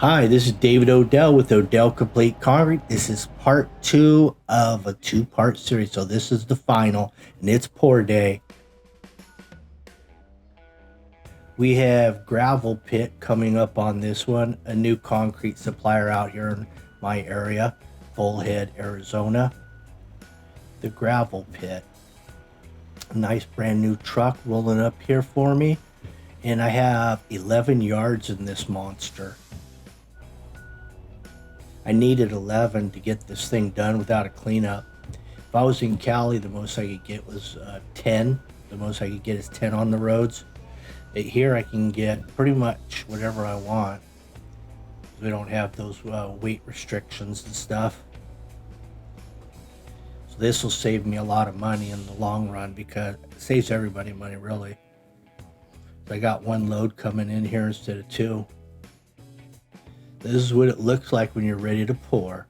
Hi, this is David Odell with Odell Complete Concrete. This is part two of a two-part series. So this is the final, and it's pour day. We have gravel pit coming up on this one, a new concrete supplier out here in my area, Bullhead, Arizona. The gravel pit. A nice brand new truck rolling up here for me, and I have 11 yards in this monster. I needed 11 to get this thing done without a cleanup. If I was in Cali, the most I could get was 10. The most I could get is 10 on the roads. Here I can get pretty much whatever I want. We don't have those weight restrictions and stuff. So this will save me a lot of money in the long run because it saves everybody money, really. So I got one load coming in here instead of two. This is what it looks like when you're ready to pour.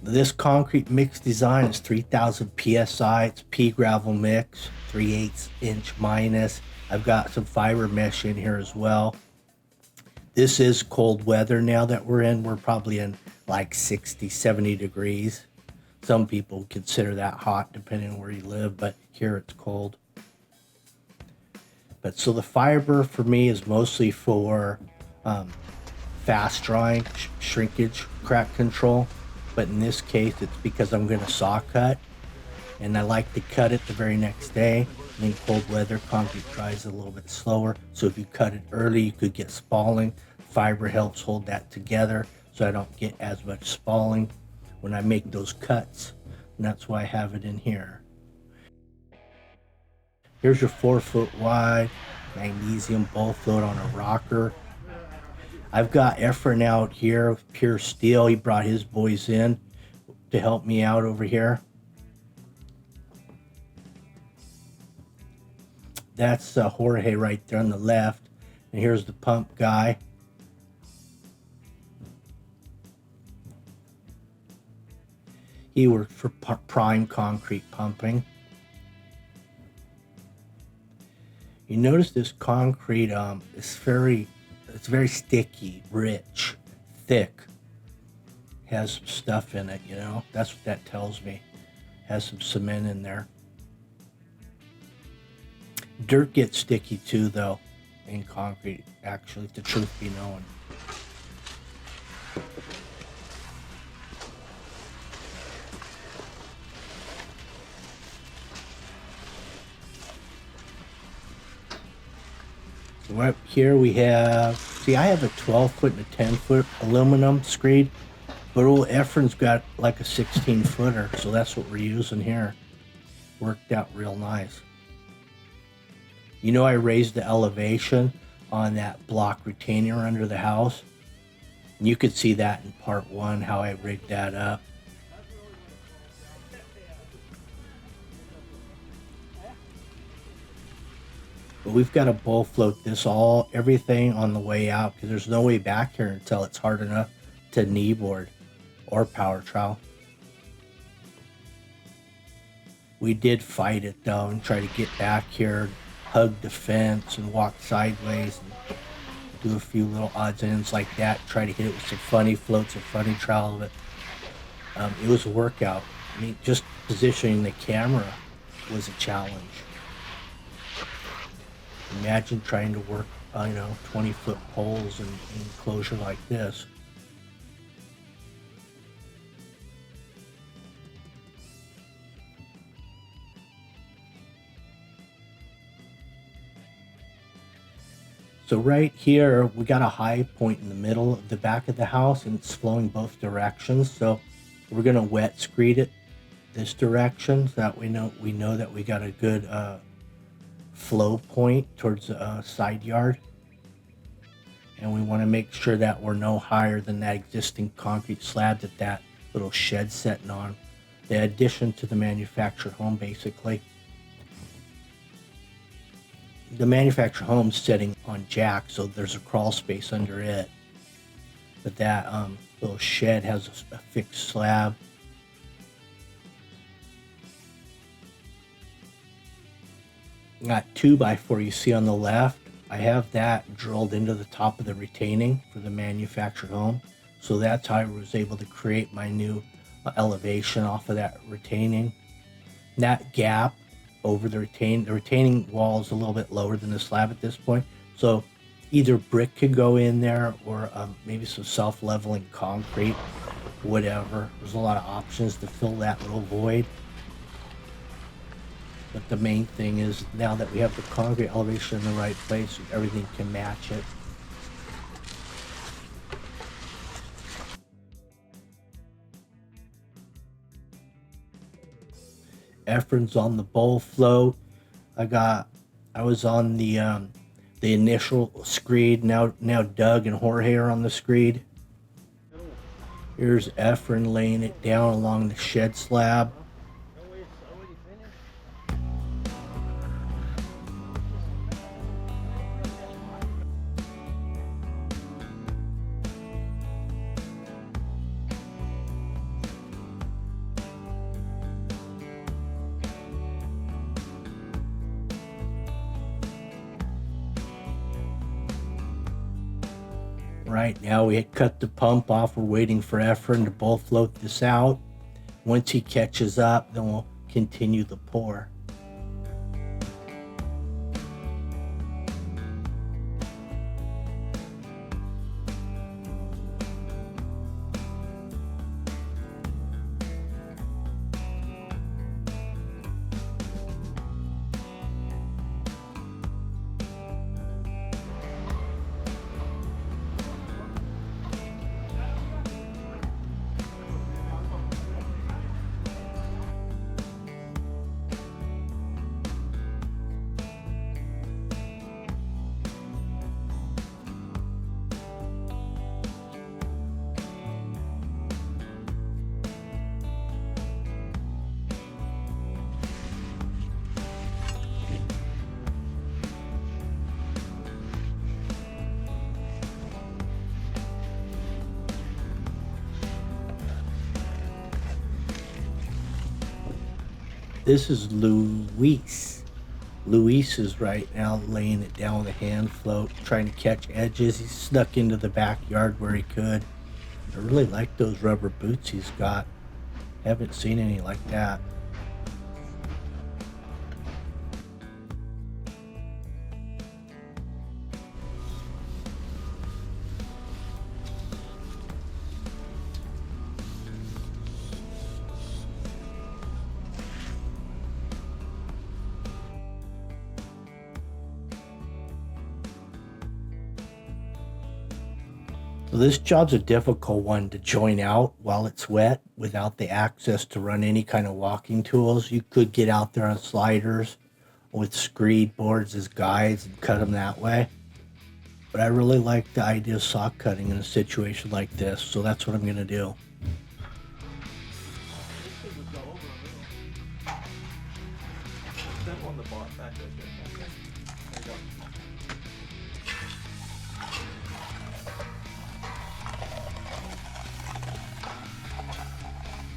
This concrete mix design is 3000 psi. It's pea gravel mix, 3/8 inch minus. I've got some fiber mesh in here as well. This is cold weather now that we're in. We're probably in like 60, 70 degrees. Some people consider that hot depending on where you live, but here it's cold. But so the fiber for me is mostly for fast drying, shrinkage, crack control. But in this case, it's because I'm going to saw cut, and I like to cut it the very next day. And in cold weather, concrete dries a little bit slower. So if you cut it early, you could get spalling. Fiber helps hold that together so I don't get as much spalling when I make those cuts. And that's why I have it in here. Here's your 4-foot wide magnesium bowl float on a rocker. I've got Efren out here with Pure Steel. He brought his boys in to help me out over here. That's Jorge right there on the left. And here's the pump guy. He worked for Prime Concrete Pumping. You notice this concrete is it's very sticky, rich, thick. Has some stuff in it, you know? That's what that tells me. Has some cement in there. Dirt gets sticky too, though, in concrete, actually, if the truth be known. So right here we have, see, I have a 12-foot and a 10-foot aluminum screed, but old Efren's got like a 16-footer, so that's what we're using here. Worked out real nice. You know, I raised the elevation on that block retainer under the house. And you could see that in part one, how I rigged that up. But we've got to bowl float this everything on the way out because there's no way back here until it's hard enough to kneeboard or power trowel. We did fight it though and try to get back here, hug the fence and walk sideways and do a few little odds and ends like that. Try to hit it with some funny floats and funny trowel, but it was a workout. I mean, just positioning the camera was a challenge. Imagine trying to work, 20-foot poles in an enclosure like this. So right here, we got a high point in the middle of the back of the house, and it's flowing both directions. So we're gonna wet screed it this direction, so that we know that we got a good flow point towards the side yard. And we want to make sure that we're no higher than that existing concrete slab that little shed's setting on. The addition to the manufactured home, basically. The manufactured home's sitting on jack, so there's a crawl space under it. But that little shed has a fixed slab. Got 2x4 you see on the left. I have that drilled into the top of the retaining for the manufactured home. So that's how I was able to create my new elevation off of that retaining. That gap over the retaining wall is a little bit lower than the slab at this point. So either brick could go in there or maybe some self-leveling concrete, whatever. There's a lot of options to fill that little void. But the main thing is now that we have the concrete elevation in the right place, everything can match it. Efren's on the bowl float. I was on the initial screed. Now Doug and Jorge are on the screed. Here's Efren laying it down along the shed slab. Right now we had cut the pump off. We're waiting for Efren to bowl float this out. Once he catches up, then we'll continue the pour. This is Luis. Luis is right now laying it down with a hand float, trying to catch edges. He's snuck into the backyard where he could. I really like those rubber boots he's got. Haven't seen any like that. So this job's a difficult one to join out while it's wet without the access to run any kind of walking tools. You could get out there on sliders with screed boards as guides and cut them that way. But I really like the idea of saw cutting in a situation like this, so that's what I'm going to do.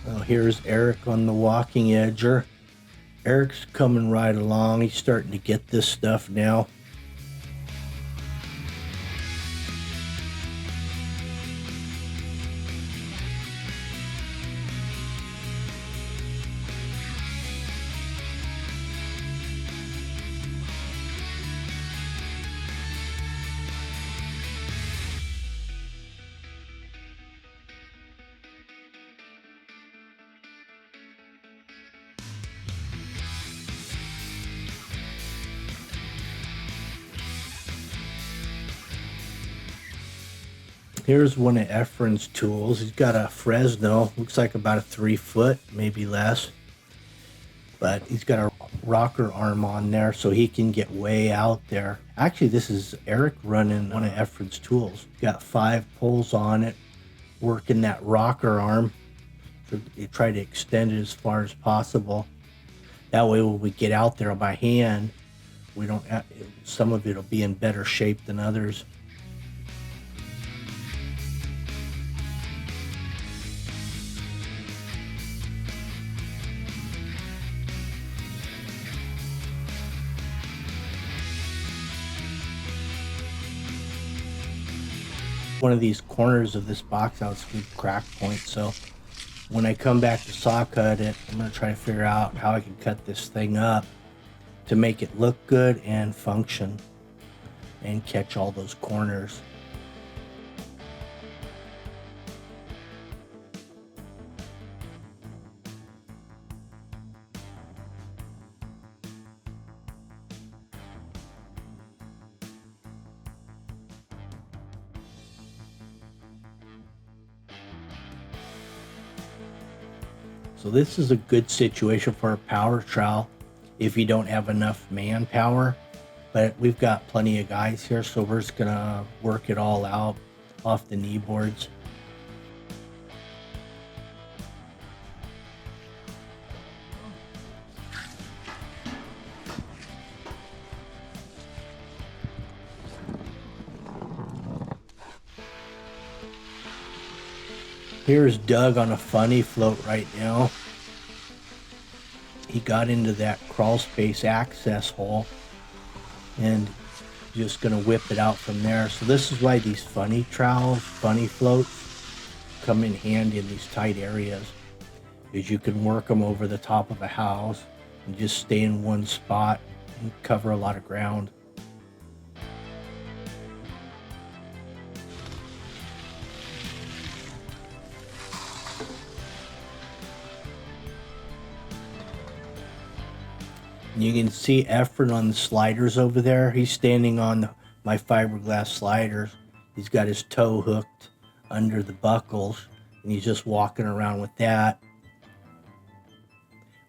Well, here's Eric on the walking edger. Eric's coming right along. He's starting to get this stuff now. Here's one of Efren's tools. He's got a Fresno, looks like about a 3 foot, maybe less. But he's got a rocker arm on there so he can get way out there. Actually, this is Eric running one of Efren's tools. Got 5 poles on it, working that rocker arm. So you try to extend it as far as possible. That way when we get out there by hand, we don't have, some of it will be in better shape than others. One of these corners of this box out is a good crack point, so when I come back to saw cut it, I'm going to try to figure out how I can cut this thing up to make it look good and function and catch all those corners. So this is a good situation for a power trowel if you don't have enough manpower, but we've got plenty of guys here, so we're just gonna work it all out off the knee boards. Here's Doug on a funny float right now. He got into that crawl space access hole and just gonna whip it out from there. So this is why these funny trowels, funny floats come in handy in these tight areas, is you can work them over the top of a house and just stay in one spot and cover a lot of ground. You can see Efren on the sliders over there. He's standing on my fiberglass sliders. He's got his toe hooked under the buckles, and he's just walking around with that,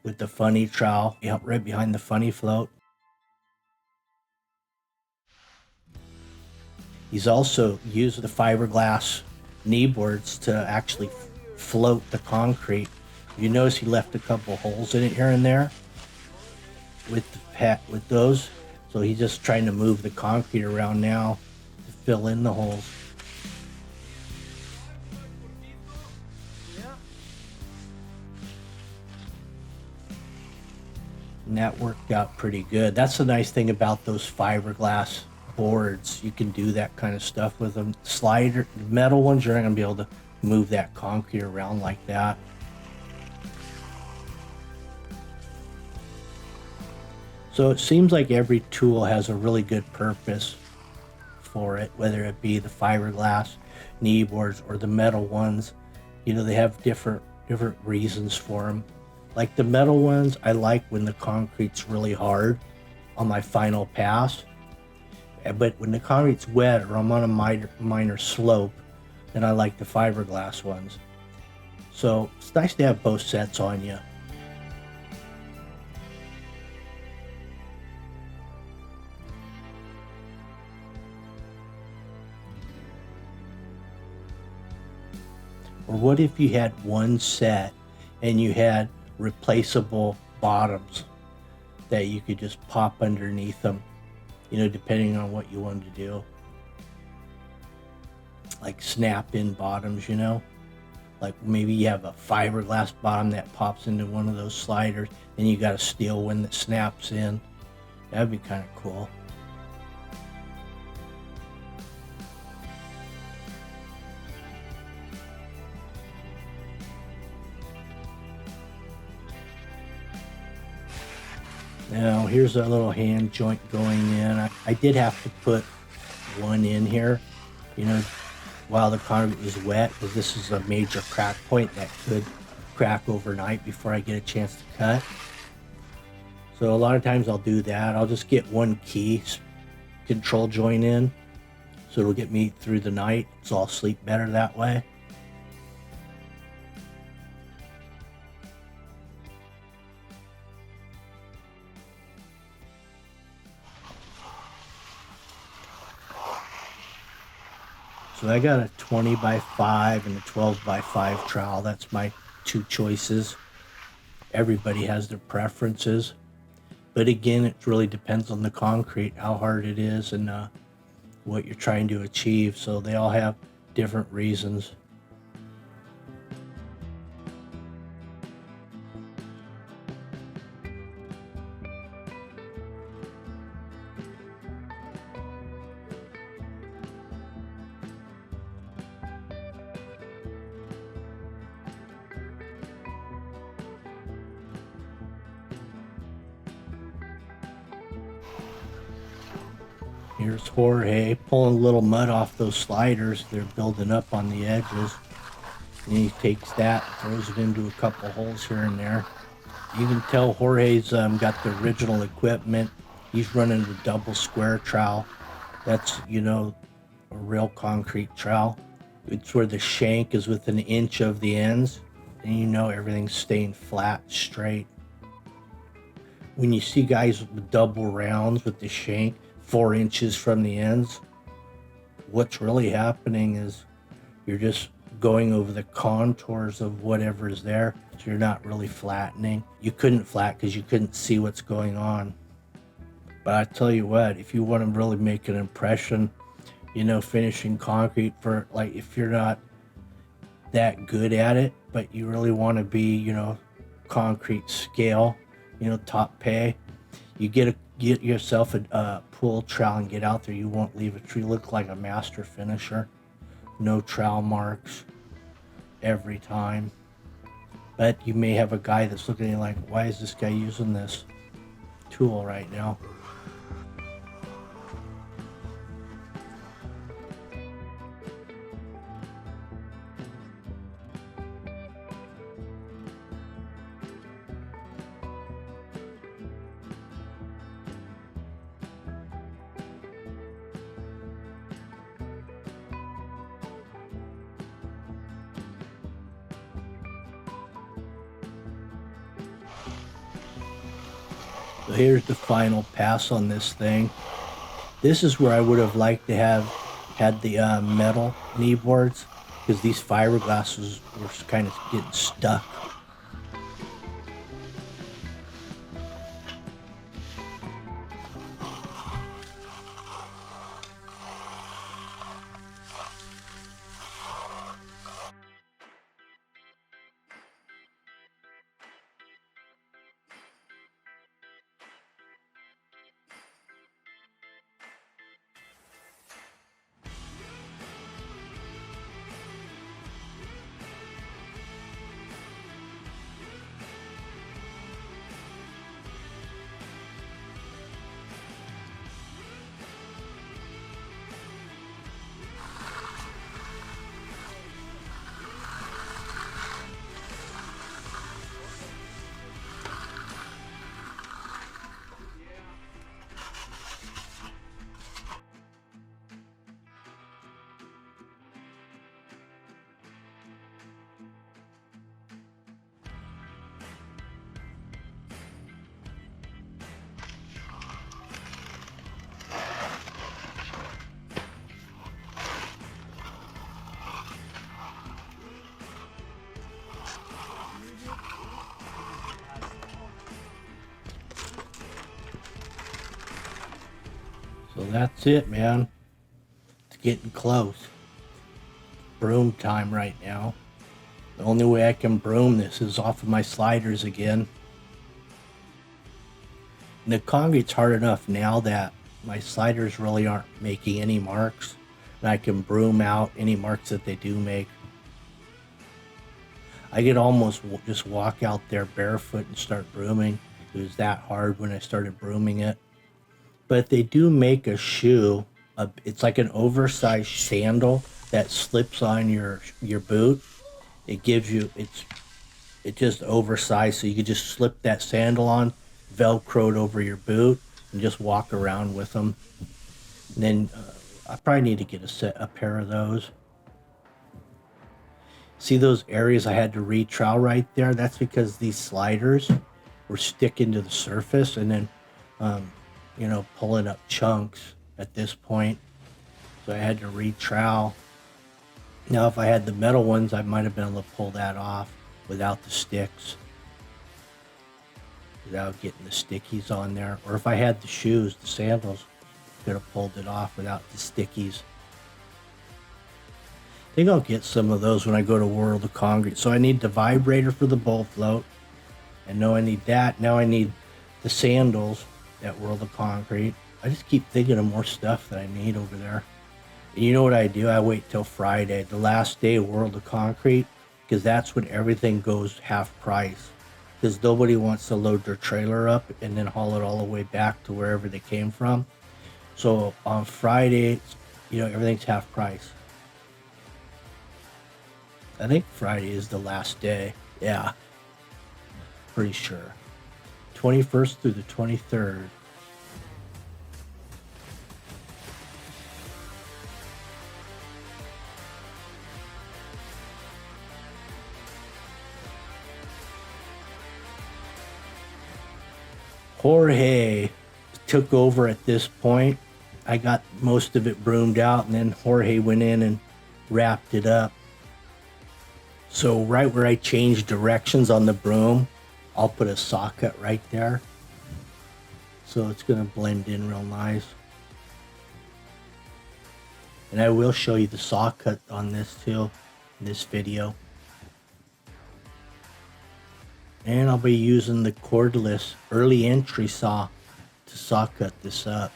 with the funny trowel right behind the funny float. He's also used the fiberglass knee boards to actually float the concrete. You notice he left a couple holes in it here and there with those, so he's just trying to move the concrete around now to fill in the holes. And that worked out pretty good. That's the nice thing about those fiberglass boards. You can do that kind of stuff with them. Metal ones, you're not gonna be able to move that concrete around like that. So it seems like every tool has a really good purpose for it, whether it be the fiberglass knee boards or the metal ones. You know, they have different reasons for them. Like the metal ones, I like when the concrete's really hard on my final pass. But when the concrete's wet or I'm on a minor slope, then I like the fiberglass ones. So it's nice to have both sets on you. Or what if you had one set and you had replaceable bottoms that you could just pop underneath them, you know, depending on what you wanted to do. Like snap-in bottoms, you know? Like maybe you have a fiberglass bottom that pops into one of those sliders and you got a steel one that snaps in. That'd be kind of cool. Now here's a little hand joint going in. I did have to put one in here, you know, while the concrete was wet, because this is a major crack point that could crack overnight before I get a chance to cut. So a lot of times I'll do that. I'll just get one key control joint in, so it'll get me through the night, so I'll sleep better that way. So I got a 20 by 5 and a 12 by 5 trowel. That's my two choices. Everybody has their preferences. But again, it really depends on the concrete, how hard it is, and what you're trying to achieve. So they all have different reasons. Here's Jorge pulling a little mud off those sliders. They're building up on the edges. And he takes that, throws it into a couple holes here and there. You can tell Jorge's got the original equipment. He's running the double square trowel. That's, a real concrete trowel. It's where the shank is within an inch of the ends, and everything's staying flat, straight. When you see guys with double rounds with the shank 4 inches from the ends, what's really happening is you're just going over the contours of whatever is there, so you're not really flattening. You couldn't flat because you couldn't see what's going on. But I tell you what, if you want to really make an impression, finishing concrete, for like, if you're not that good at it, but you really want to be, concrete scale, top pay, you get yourself a pool trowel and get out there. You won't leave a tree. Look like a master finisher. No trowel marks every time. But you may have a guy that's looking at you like, why is this guy using this tool right now? So here's the final pass on this thing. This is where I would have liked to have had the metal knee boards, because these fiberglasses were kind of getting stuck. So that's it, man. It's getting close. Broom time right now. The only way I can broom this is off of my sliders again. And the concrete's hard enough now that my sliders really aren't making any marks, and I can broom out any marks that they do make. I could almost just walk out there barefoot and start brooming. It was that hard when I started brooming it. But they do make a shoe. It's like an oversized sandal that slips on your boot. It gives you, it's just oversized, so you could just slip that sandal on, velcroed over your boot, and just walk around with them. And then I probably need to get a pair of those. See those areas I had to re-trowel right there? That's because these sliders were sticking to the surface and then pulling up chunks at this point. So I had to re-trowel. Now if I had the metal ones, I might have been able to pull that off without the sticks, without getting the stickies on there. Or if I had the shoes, the sandals, could have pulled it off without the stickies. I think I'll get some of those when I go to World of Concrete. So I need the vibrator for the bowl float. I know I need that. Now I need the sandals at World of Concrete. I just keep thinking of more stuff that I need over there. And you know what I do? I wait till Friday, the last day of World of Concrete, because that's when everything goes half price. Because nobody wants to load their trailer up and then haul it all the way back to wherever they came from. So on Friday, everything's half price. I think Friday is the last day. Yeah, pretty sure. 21st through the 23rd. Jorge took over at this point. I got most of it broomed out, and then Jorge went in and wrapped it up. So right where I changed directions on the broom, I'll put a saw cut right there. So it's going to blend in real nice. And I will show you the saw cut on this too, in this video. And I'll be using the cordless early entry saw to saw cut this up.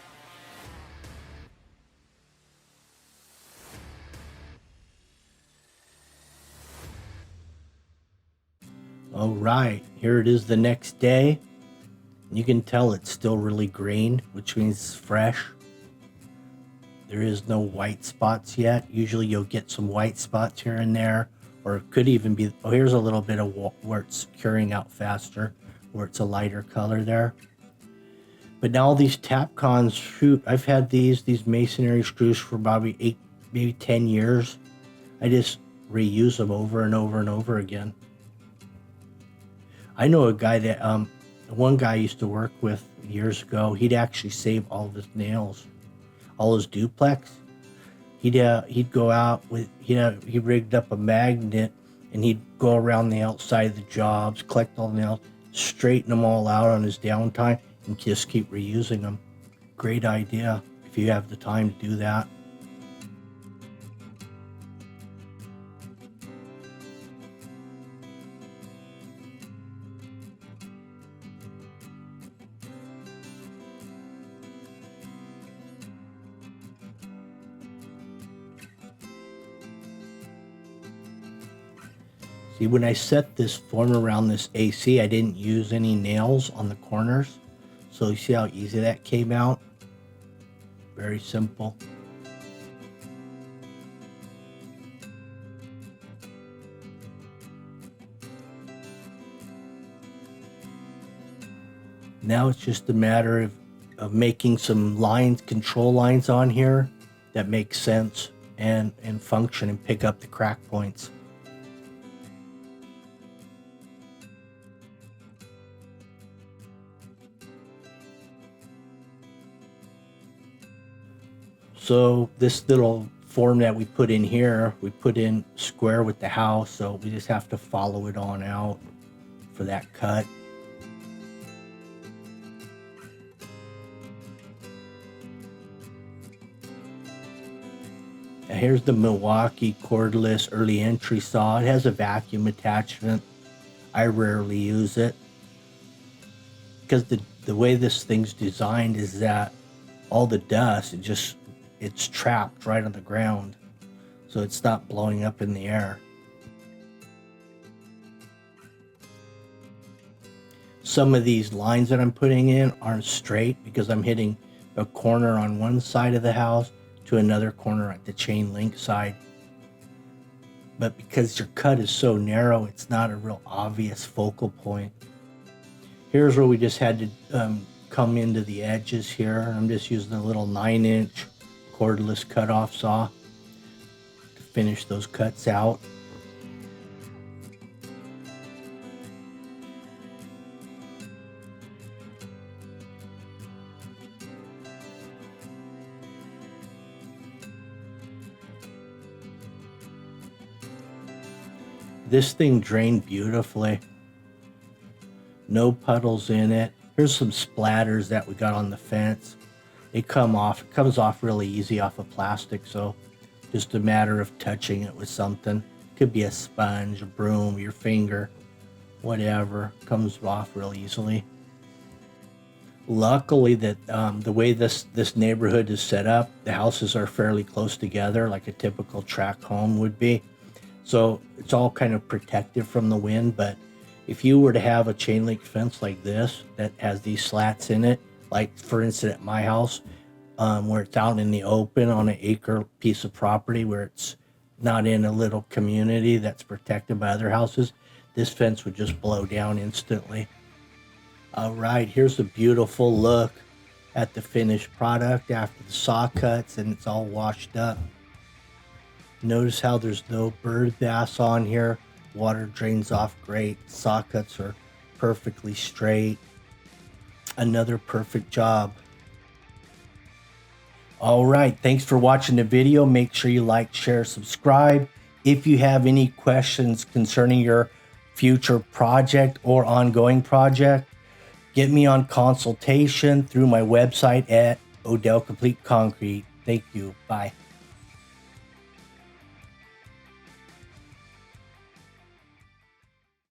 All right, here it is the next day. You can tell it's still really green, which means it's fresh. There is no white spots yet. Usually you'll get some white spots here and there, or it could even be, oh, here's a little bit of where it's curing out faster, where it's a lighter color there. But now these Tapcons, shoot, I've had these masonry screws for probably maybe 10 years. I just reuse them over and over and over again. I know a guy that, one guy I used to work with years ago, he'd actually save all of his nails, all his duplex. He'd go out with, he rigged up a magnet, and he'd go around the outside of the jobs, collect all the nails, straighten them all out on his downtime, and just keep reusing them. Great idea if you have the time to do that. See, when I set this form around this AC, I didn't use any nails on the corners. So you see how easy that came out? Very simple. Now it's just a matter of making some lines, control lines on here that make sense and function and pick up the crack points. So this little form that we put in here, we put in square with the house, so we just have to follow it on out for that cut. And here's the Milwaukee cordless early entry saw. It has a vacuum attachment. I rarely use it because the way this thing's designed is that all the dust, it's trapped right on the ground, so it's not blowing up in the air. Some of these lines that I'm putting in aren't straight because I'm hitting a corner on one side of the house to another corner at the chain link side. But because your cut is so narrow, it's not a real obvious focal point. Here's where we just had to come into the edges here. I'm just using a little 9-inch cordless cutoff saw to finish those cuts out. This thing drained beautifully. No puddles in it. Here's some splatters that we got on the fence. It comes off really easy off of plastic, so just a matter of touching it with something. Could be a sponge, a broom, your finger, whatever. Comes off real easily. Luckily that the way this neighborhood is set up, the houses are fairly close together, like a typical tract home would be. So it's all kind of protected from the wind. But if you were to have a chain link fence like this that has these slats in it, like for instance at my house, where it's out in the open on an acre piece of property where it's not in a little community that's protected by other houses, this fence would just blow down instantly. All right, here's a beautiful look at the finished product after the saw cuts and it's all washed up. Notice how there's no bird bass on here. Water drains off great. Saw cuts are perfectly straight. Another perfect job. All right, thanks for watching the video. Make sure you like, share, subscribe. If you have any questions concerning your future project or ongoing project, get me on consultation through my website at Odell Complete Concrete. Thank you. Bye.